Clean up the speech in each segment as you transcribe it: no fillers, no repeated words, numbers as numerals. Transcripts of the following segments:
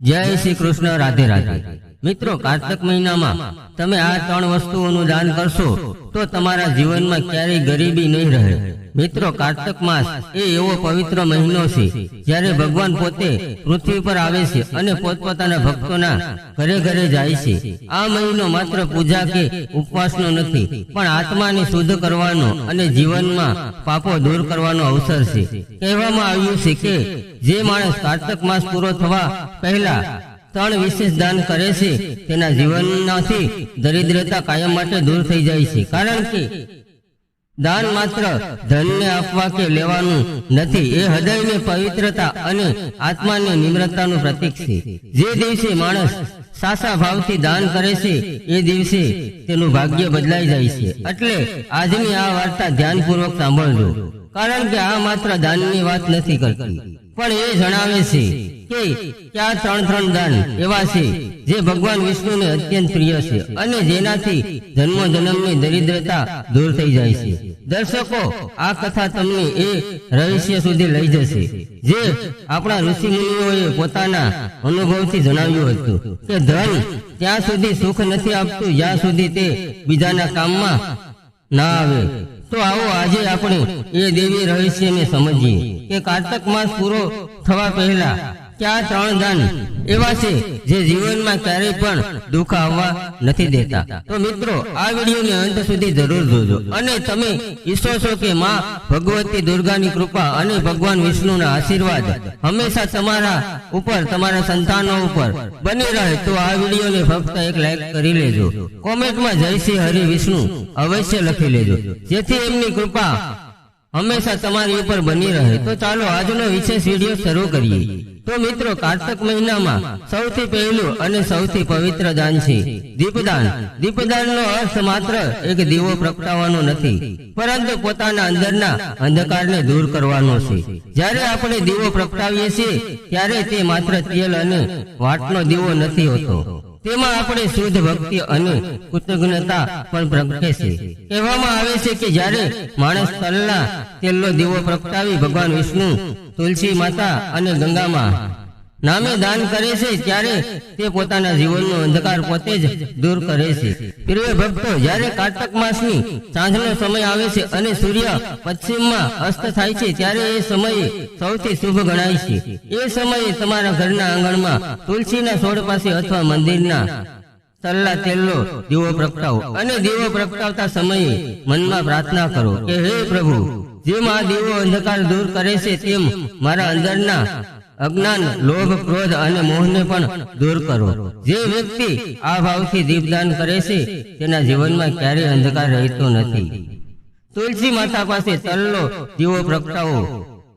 જય શ્રી કૃષ્ણ, રાધે રાધે। મિત્રો, કાર્તક મહિનામાં તમે આ 3 વસ્તુઓનું દાન કરશો તો તમારા જીવનમાં ક્યારેય ગરીબી નહીં રહે। મિત્રો, કાર્તક માસ એ એવો પવિત્ર મહિનો છે જ્યારે ભગવાન પોતે પૃથ્વી પર આવે છે અને પોતપોતાના ભક્તોના ઘરે ઘરે જાય છે। આ મહિનો માત્ર પૂજા કે ઉપવાસનો નથી, પણ આત્માને શુદ્ધ કરવાનો અને જીવનમાં પાપો દૂર કરવાનો અવસર છે। કહેવામાં આવ્યું છે કે જે માણસ કાર્તક માસ પૂરો થવા પહેલા 3 વિશેષ દાન કરે છે તેના જીવનમાંથી દરિદ્રતા કાયમ માટે દૂર થઈ જાય છે। કારણ કે દાન માત્ર ધનને આપવા કે લેવાનું નથી, એ હૃદયની પવિત્રતા અને આત્માની નિમ્રતાનું પ્રતીક છે। જે દિવસે માણસ સાચા ભાવથી દાન કરે છે એ દિવસે તેનું ભાગ્ય બદલાઈ જાય છે। એટલે આજની આ વાર્તા ધ્યાનપૂર્વક સાંભળજો, કારણ કે આ માત્ર દાનની વાત નથી કરતી, પણ એ જણાવે છે કે ક્યાં 3 દાન એવા છે જે ભગવાન વિષ્ણુને અત્યંત પ્રિય છે અને જેનાથી જન્મો જન્મની દરિદ્રતા દૂર થઈ જાય છે। દર્શકો, આ કથા તમને એ રહસ્ય સુધી લઈ જશે જે આપણા ઋષિ મુનિઓએ પોતાના અનુભવથી જણાવ્યું હતું કે ધન ત્યાં સુધી સુખ નથી આપતું જ્યાં સુધી તે બીજાના કામમાં ના આવે। તો આવો આજે આપણે એ દેવી રહસ્યને સમજીએ કે કાર્તક માસ પૂરો થવા પહેલા ક્યાં 3 દાન એવા છે જે જીવનમાં ક્યારેય પણ દુઃખ આવવા નથી દેતા। તો મિત્રો, આ વિડીયોને અંત સુધી જરૂર જોજો અને તમે ઈચ્છો છો કે માં ભગવતી દુર્ગાની કૃપા અને ભગવાન વિષ્ણુના આશીર્વાદ હંમેશા તમારા ઉપર, તમારા સંતાનો ઉપર બની રહે તો આ વિડીયોને ફક્ત એક લાઈક કરી લેજો। કોમેન્ટમાં જય શ્રી હરિ વિષ્ણુ અવશ્ય લખી લેજો, જેથી એમની કૃપા હંમેશા તમારી ઉપર બની રહે। તો ચાલો આજનો વિશેષ વિડીયો શરૂ કરીએ। તો મિત્રો, કાર્તક મહિનામાં સૌથી પહેલું અને સૌથી પવિત્ર દાન છે દીપદાન। દીપદાનનો અર્થ માત્ર એક દીવો પ્રગટાવવાનો નથી, પરંતુ પોતાના અંદરના અંધકારને દૂર કરવાનો છે। જ્યારે આપણે દીવો પ્રગટાવીએ છીએ ત્યારે તે માત્ર તેલ અને વાટનો દીવો નથી હોતો, તેમાં આપણે શુદ્ધ ભક્તિ અને કૃતજ્ઞતા પણ પ્રગટે છે। કહેવામાં આવે છે કે જ્યારે માણસ તલના તેલનો દીવો પ્રગટાવી ભગવાન વિષ્ણુ, તુલસી માતા અને ગંગામાં નામે દાન કરે છે ત્યારે તે પોતાના જીવનનો અંધકાર પોતે જ દૂર કરે છે। પ્રિય ભક્તો, જ્યારે કાર્તક માસની સાંજનો સમય આવે છે અને સૂર્ય પશ્ચિમમાં અસ્ત થાય છે ત્યારે એ સમયે સૌથી શુભ ગણાય છે। એ સમયે તમારા ઘરના આંગણમાં તુલસીના છોડ પાસે અથવા મંદિરના તલના તેલનો દીવો પ્રગટાવો અને દીવો પ્રગટાવતા સમયે મનમાં પ્રાર્થના કરો કે હે પ્રભુ, જેમ આ દીવો અંધકાર દૂર કરે છે તેમ મારા અંદરના અજ્ઞાન, લોભ, ક્રોધ અને મોહને પણ દૂર કરો। જે વ્યક્તિ આ ભાવથી દીપદાન કરે છે તેના જીવનમાં ક્યારેય અંધકાર રહેતો નથી। તુલસી માતા પાસે તલનો દીવો પ્રગટાવો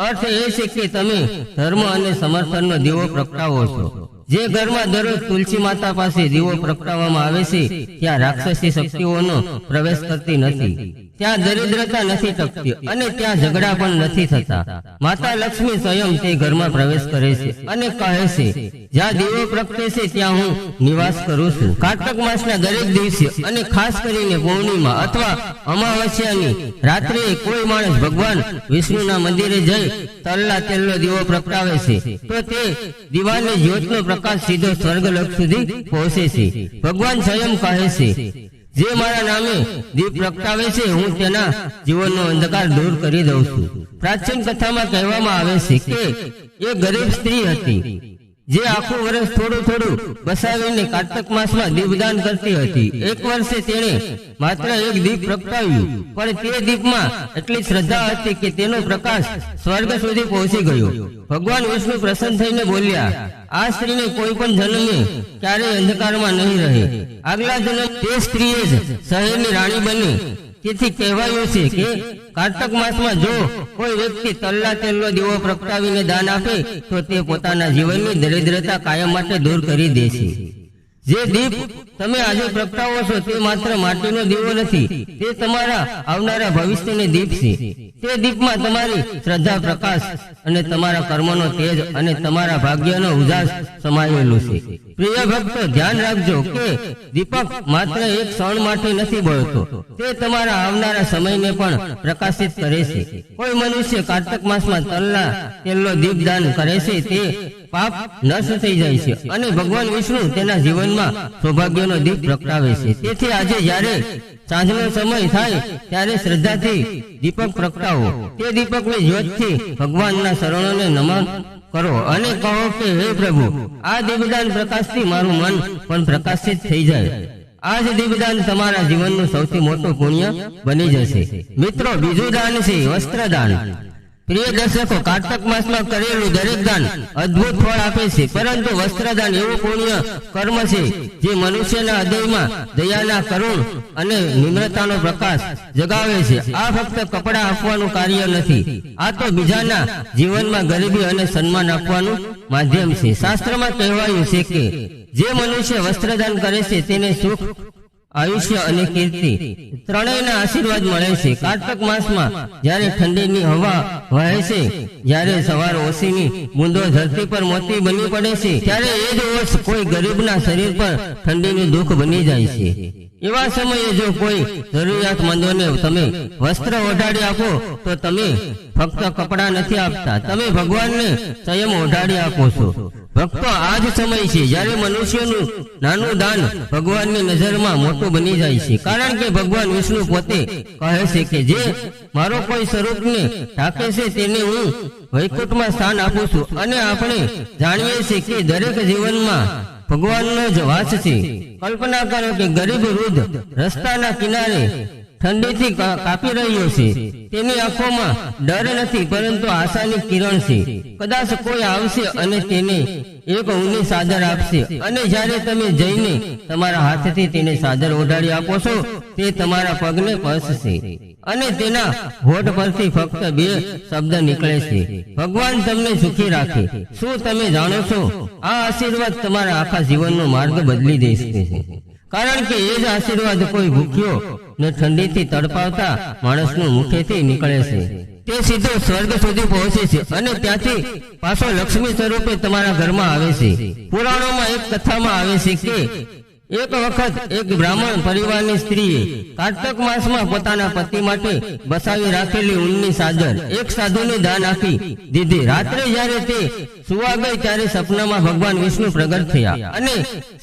અર્થ એ છે કે તમે ધર્મ અને સમર્થનનો દીવો પ્રગટાવો છો। જે ઘરમાં દરરોજ તુલસી માતા પાસે દીવો પ્રગટાવવામાં આવે છે ત્યાં રાક્ષસી શક્તિઓનો પ્રવેશ કરતી નથી, ત્યાં દરિદ્રતા નથી ટકતી અને ત્યાં ઝઘડા પણ નથી થતા। માતા લક્ષ્મી સ્વયં તે ઘરમાં પ્રવેશ કરે છે અને કહે છે, જ્યાં દીવો પ્રગટે છે ત્યાં હું નિવાસ કરું છું। કાર્તક માસના દરેક દિવસે અને ખાસ કરીને પૂર્ણિમા અથવા અમાવસ્યાની રાત્રે કોઈ માણસ ભગવાન વિષ્ણુના મંદિરે જઈ તલના તેલનો દીવો પ્રગટાવે છે તો તે દીવાની જ્યોતનો પ્રકાશ સીધો સ્વર્ગલોક સુધી પહોંચે છે। ભગવાન સ્વયં કહે છે, જે મારા નામે દીપ પ્રગટાવે છે હું તેના જીવનનો અંધકાર દૂર કરી દઉં છું। પ્રાચીન કથામાં કહેવામાં આવે છે કે એક ગરીબ સ્ત્રી હતી જે આખું વર્ષ થોડું થોડું બસાવીને કાર્તક માસમાં દીપદાન કરતી હતી। એક વર્ષે તેણે માત્ર એક દીપ પ્રગટાવ્યું, પણ તે દીપમાં એટલી શ્રદ્ધા હતી કે તેનો પ્રકાશ સ્વર્ગ સુધી પહોંચી ગયો। ભગવાન વિષ્ણુ પ્રસન્ન થઈને બોલ્યા, આ સ્ત્રીને કોઈ પણ જન્મે ક્યારેય અંધકારમાં નહીં રહે। આગલા જન્મ તે સ્ત્રીએ જ શહેરની રાણી બની। તેથી કહેવાયું છે કે કાર્તક માસમાં જો કોઈ વ્યક્તિ તલના તેલનો દીવો પ્રગટાવીને દાન આપે તો તે પોતાના જીવનની દરિદ્રતા કાયમ માટે દૂર કરી દે છે। જે દીપ તમે આજે પ્રગટાવો છો તે માત્ર માટીનો દીવો નથી, તે તમારા આવનારા ભવિષ્યની દીપ છે। તે દીપમાં તમારી શ્રદ્ધા, પ્રકાશ અને તમારા કર્મનો તેજ અને તમારા ભાગ્યનો ઉજાસ સમાયેલું છે। પ્રિય ભક્તો, ધ્યાન રાખજો કે દીપક માત્ર એક ક્ષણ માટે નથી બળતો, તે તમારા આવનારા સમયને પણ પ્રકાશિત કરે છે। કોઈ મનુષ્ય કાર્તક માસમાં તલના તેલનો દીપદાન કરે છે તે પાપ નષ્ટ થઈ જાય છે અને ભગવાન વિષ્ણુ તેના જીવનમાં સૌભાગ્યનો દીપ પ્રગટાવે છે. તેથી આજે જ્યારે સાંજનો સમય થાય ત્યારે શ્રદ્ધાથી દીપક પ્રગટાવો. તે દીપકની જ્યોતથી ભગવાનના શરણોને નમન કરો અને કહો કે હે પ્રભુ, આ દીપદાન પ્રકાશથી મારું મન પણ પ્રકાશિત થઈ જાય. આ જ દીપદાન તમારા જીવનનું સૌથી મોટું પુણ્ય બની જશે. મિત્રો, બીજું દાન છે વસ્ત્રદાન. પ્રિય દર્શકો, કાર્તક માસમાં કરેલું દરેક દાન અદ્ભુત ફળ આપે છે, પરંતુ વસ્ત્રદાન એવું પુણ્ય કર્મ છે જે મનુષ્યના હૃદયમાં દયાના, કરુણ અને નિમ્રતાનો પ્રકાશ જગાવે છે. આ ફક્ત કપડાં આપવાનું કાર્ય નથી, આ તો બીજાના જીવનમાં ગરીબી અને સન્માન આપવાનું માધ્યમ છે. શાસ્ત્રમાં કહેવાયું છે કે જે મનુષ્ય વસ્ત્રદાન કરે છે તેને સુખ, આયુષ્ય અને કીર્તિ ત્રણેયના આશીર્વાદ મળે છે. કાર્તક માસમાં જ્યારે ઠંડીની હવા વહે છે, જ્યારે સવાર ઓશીની બૂંદો ધરતી પર મોતી બની પડે છે, ત્યારે એ જ ઓશ કોઈ ગરીબના શરીર પર ઠંડીનું દુઃખ બની જાય છે. એવા સમયે જો કોઈ જરૂરિયાતમંદોને તમે વસ્ત્ર ઓઢાડી આપો તો તમે ફક્ત કપડાં નથી આપતા, તમે ભગવાનને સ્વયં ઓઢાડી આપો છો. ભક્તો, આ જ સમય છે જ્યારે મનુષ્યનું નાનું દાન ભગવાનની નજરમાં મોટું બની જાય છે. કારણ કે ભગવાન વિષ્ણુ પોતે કહે છે કે જે મારો કોઈ સ્વરૂપને ઢાંકે છે તેને હું વૈકુંઠમાં સ્થાન આપું છું. અને આપણે જાણીએ છીએ કે દરેક જીવનમાં ભગવાનનો જ વાસ છે. કલ્પના કરો કે ગરીબ વૃદ્ધ રસ્તાના કિનારે ઠંડીથી કાપી રહ્યો છે. તેની આંખોમાં ડર નથી, પરંતુ આશાની કિરણ છે. કદાચ કોઈ આવશે અને તેને એક ઊની ચાદર આપશે, અને જ્યારે તમે જઈને તમારા હાથથી તેને ચાદર ઓઢાડી આપો છો, તે તમારા પગને સ્પર્શશે અને તેના હોઠ પરથી ફક્ત 2 શબ્દ નીકળે છે, ભગવાન તમને સુખી રાખે. શું તમે જાણો છો, આ આશીર્વાદ તમારા આખા જીવનનો માર્ગ બદલી દે છે. કારણ કે એ જ આશીર્વાદ કોઈ ભૂખ્યો ને ઠંડીથી તડપાવતા માણસનું મુખેથી નીકળે છે. તે સીધો સ્વર્ગ સુધી પહોંચે છે અને ત્યાંથી પાછો લક્ષ્મી સ્વરૂપે તમારા ઘરમાં આવે છે. પુરાણોમાં એક કથામાં આવે છે કે એક વખત એક બ્રાહ્મણ પરિવારની સ્ત્રીએ કાર્તક માસમાં પોતાના પતિ માટે બસાવી રાખેલી ઊનની ચાદર એક સાધુને દાન આપી દીધી. રાત્રે જ્યારે તે સુવા ગઈ ત્યારે સપનામાં ભગવાન વિષ્ણુ પ્રગટ થયા અને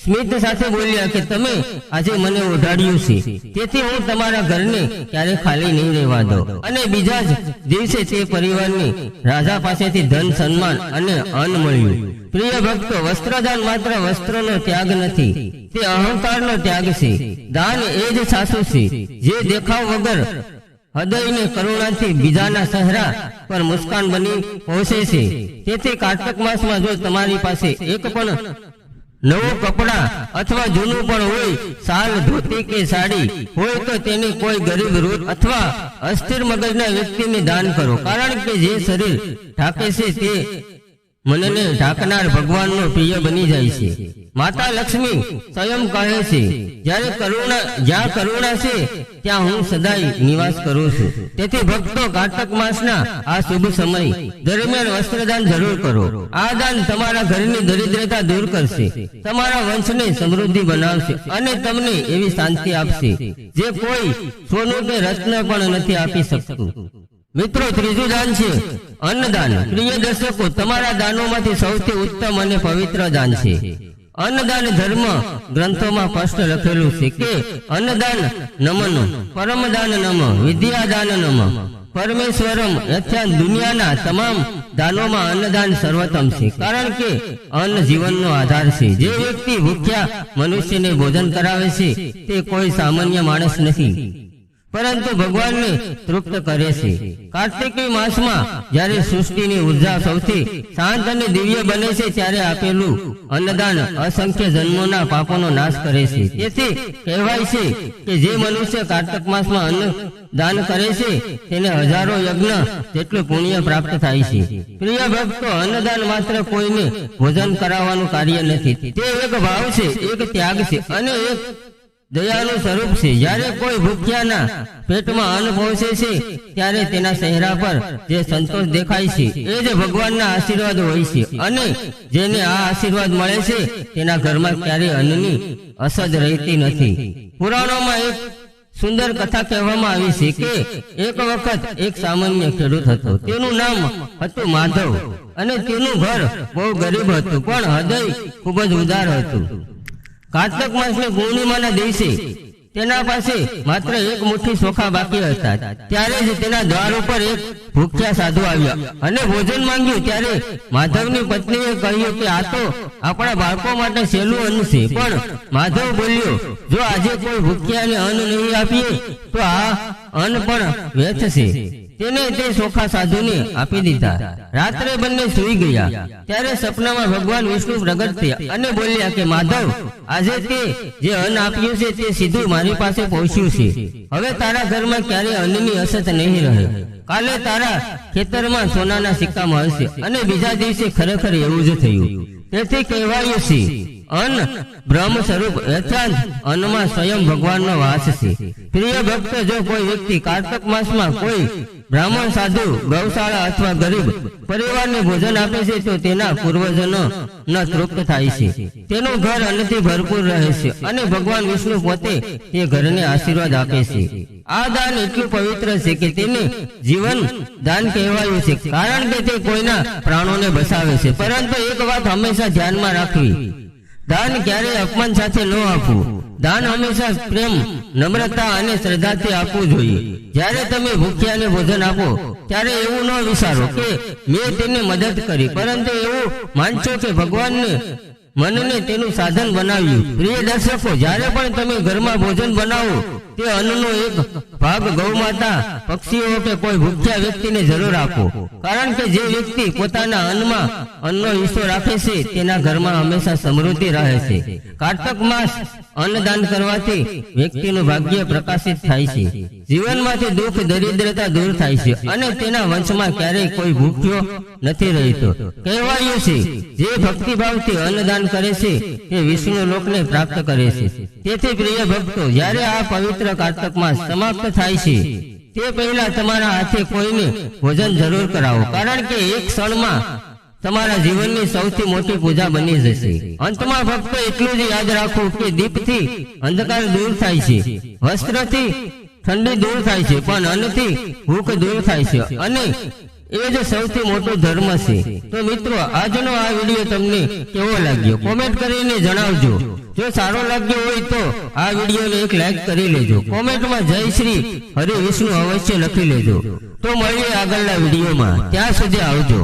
સ્મિત સાથે બોલ્યા કે તમે આજે મને ઓઢાડ્યું છે, તેથી હું તમારા ઘરને ક્યારે ખાલી નહીં રહેવા દો. અને બીજા જ દિવસે તે પરિવારની રાજા પાસેથી ધન, સન્માન અને અન્ન મળ્યું. પ્રિય ભક્તો, વસ્ત્રદાન માત્ર વસ્ત્રનો ત્યાગ નથી, તે અહંકારનો ત્યાગ છે. દાન એ જ સાચું છે જે દેખાવ વગર હૃદયને કરુણાથી બીજાના ચહેરા પર મુસ્કાન બની પહોંચે છે. તેથી કાર્તક માસમાં જો તમારી પાસે એક પણ નવું કપડા અથવા જૂનું પણ હોય, શાલ, ધોતી કે સાડી હોય, તો તેને કોઈ ગરીબ, વૃદ્ધ અથવા અસ્થિર મગજના વ્યક્તિને દાન કરો. કારણ કે જે શરીર ઢાંકે છે તે મનને ઢાંકનાર ભગવાનનો પ્રિય બની જાય છે. માતા લક્ષ્મી સ્વયં કહે છે, જ્યાં કરુણા છે ત્યાં હું સદાય નિવાસ કરું છું. તેથી ભક્તો, કાર્તક માસના આ શુભ સમય દરમિયાન વસ્ત્રદાન જરૂર કરો. આ દાન તમારા ઘરની દરિદ્રતા દૂર કરશે, તમારા વંશને સમૃદ્ધિ બનાવશે અને તમને એવી શાંતિ આપશે જે કોઈ સોનું કે રત્ન પણ નથી આપી શકતું. મિત્રો, ત્રીજું દાન છે અન્નદાન. પ્રિય દર્શકો, તમારા દાનોમાંથી સૌથી ઉત્તમ અને પવિત્ર દાન છે અન્નદાન. ધર્મ ગ્રંથોમાં સ્પષ્ટ લખેલું છે કે અન્નદાન નમઃ, પરમદાન નમઃ, વિદ્યાદાન નમઃ, પરમેશ્વરમ યથા. દુનિયાના તમામ દાનોમાં અન્નદાન સર્વોત્તમ છે, કારણ કે અન્ન જીવનનો આધાર છે. જે વ્યક્તિ ભૂખ્યા મનુષ્યને ભોજન કરાવે છે તે કોઈ સામાન્ય માણસ નથી, પરંતુ ભગવાનને તૃપ્ત કરે છે. કાર્તિકી માસમાં જ્યારે સૃષ્ટિની ઉર્જા સૌથી શાંત અને દિવ્ય બને છે, ત્યારે આપેલું અન્નદાન અસંખ્ય જન્મોના પાપોનો નાશ કરે છે. તેથી કહેવાય છે કે જે મનુષ્ય કાર્તક માસમાં અન્ન દાન કરે છે તેને હજારો યજ્ઞ જેટલું પુણ્ય પ્રાપ્ત થાય છે. પ્રિય ભક્તો, અન્નદાન માત્ર કોઈને ભોજન કરાવવાનું કાર્ય નથી, તે એક ભાવ છે, એક ત્યાગ છે અને એક દયાનું સ્વરૂપ છે. જ્યારે કોઈ ભૂખ્યાના પેટમાં અન્ન પહોંચે છે ત્યારે તેના ચહેરા પર જે સંતોષ દેખાય છે એ જ ભગવાનના આશીર્વાદ હોય છે. અને જેને આ આશીર્વાદ મળે છે તેના ઘરમાં ક્યારેય અન્નની અસદ રહેતી નથી. પુરાણોમાં એક સુંદર કથા કહેવામાં આવી છે કે એક વખત એક સામાન્ય ખેડૂત હતો. તેનું નામ હતું માધવ અને તેનું ઘર બહુ ગરીબ હતું, પણ હૃદય ખૂબ જ ઉદાર હતું. કાર્તક માસની પૂર્ણિમાના દિવસે તેના પાસે માત્ર એક મુઠ્ઠી ચોખા બાકી હતા. ત્યારે જ તેના દ્વાર ઉપર એક ભૂખ્યા સાધુ આવ્યા અને ભોજન માંગ્યું. ત્યારે માધવની પત્નીએ કહ્યું કે આ તો આપણા બાળકો માટે સહેલું અન્ન છે. પણ માધવ બોલ્યો, જો આજે કોઈ ભૂખ્યાને અન્ન નહીં આપીએ તો આ અન્ન પણ વ્યર્થ છે. તેને તે ચોખા સાધુને આપી દીધા. રાત્રે બંને સૂઈ ગયા. ત્યારે સપનામાં ભગવાન વિષ્ણુ પ્રગટ થયા અને બોલ્યા કે માધવ, આજે તે જે અન્ન આપ્યું છે તે સીધું મારી પાસે પહોંચ્યું છે. હવે તારા ઘરમાં ક્યારેય અન્નની અછત નહીં રહે. કાલે તારા ખેતરમાં સોનાના સિક્કા મળશે. અને બીજા દિવસે ખરેખર એવું જ થયું. તેથી કહેવાયું છે, અન્ન બ્રહ્મ સ્વરૂપ યથાર્થ અન્નમાં સ્વયં ભગવાનનો વાસ છે. પ્રિય ભક્ત, જો કોઈ વ્યક્તિ કાર્તક માસમાં કોઈ બ્રાહ્મણ, સાધુ, ગૌશાળા અથવા ગરીબ પરિવારને ભોજન આપે છે તો તેના પૂર્વજનો તૃપ્ત થાય છે. તેનું ઘર અન્નથી ભરપૂર રહે છે અને ભગવાન વિષ્ણુ પોતે તે ઘરને આશીર્વાદ આપે છે. આ દાન એટલું પવિત્ર છે કે તેને જીવન દાન કહેવાયું છે, કારણ કે તે કોઈના પ્રાણોને બચાવે છે. પરંતુ એક વાત હંમેશા ધ્યાનમાં રાખવી, દાન ક્યારેય અપમાન સાથે ન આપવું. દાન હંમેશા પ્રેમ, નમ્રતા અને શ્રદ્ધાથી આપવું જોઈએ. જ્યારે તમે ભૂખ્યાને ભોજન આપો ત્યારે એવું ન વિચારો કે મેં તેને મદદ કરી, પરંતુ એવું માનશો કે ભગવાનને મનને તેનું સાધન બનાવ્યું. પ્રિય દર્શકો, જ્યારે પણ તમે ઘરમાં ભોજન બનાવો તે અન્નનો એક ભાગ ગૌમાતા, પક્ષીઓ કે કોઈ ભૂખ્યા વ્યક્તિને જરૂર આપો. કારણ કે જે વ્યક્તિ પોતાના અન્નમાં અન્નનો હિસ્સો રાખે છે તેના ઘરમાં હંમેશા સમૃદ્ધિ રહે છે. કાર્તક માસ અન્નદાન કરવાથી વ્યક્તિનું ભાગ્ય પ્રકાશિત થાય છે. જીવનમાંથી દુઃખ, દરિદ્રતા દૂર થાય છે અને તેના વંશમાં ક્યારેય કોઈ ભૂખ્યો નથી રહેતો. કહેવાયું છે, જે ભક્તિભાવથી અન્નદાન કરે છે તે વિષ્ણુ લોકને પ્રાપ્ત કરે છે. તેથી પ્રિય ભક્તો, જ્યારે આ પવિત્ર કાર્તક માસ સમાપ્ત થાય છે તે પહેલા તમારા હાથે કોઈને ભોજન જરૂર કરાવો, કારણ કે એક ક્ષણમાં તમારા જીવનની સૌથી મોટી પૂજા બની જશે. અંતમાં ફક્ત એટલું જ યાદ રાખો કે દીપથી અંધકાર દૂર થાય છે, વસ્ત્રથી ઠંડી દૂર થાય છે, પણ અન્નથી ભૂખ દૂર થાય છે, અને એ જ સૌથી મોટો ધર્મ છે. તો મિત્રો, આજનો આ વિડીયો તમને કેવો લાગ્યો કોમેન્ટ કરીને જણાવજો. જો સારો લાગ્યો હોય તો આ વિડીયોને એક લાઈક કરી લેજો. કોમેન્ટમાં જય શ્રી હરિ વિષ્ણુ અવશ્ય લખી લેજો. તો મળીએ આગળના વિડીયોમાં. ત્યાં સુધી આવજો.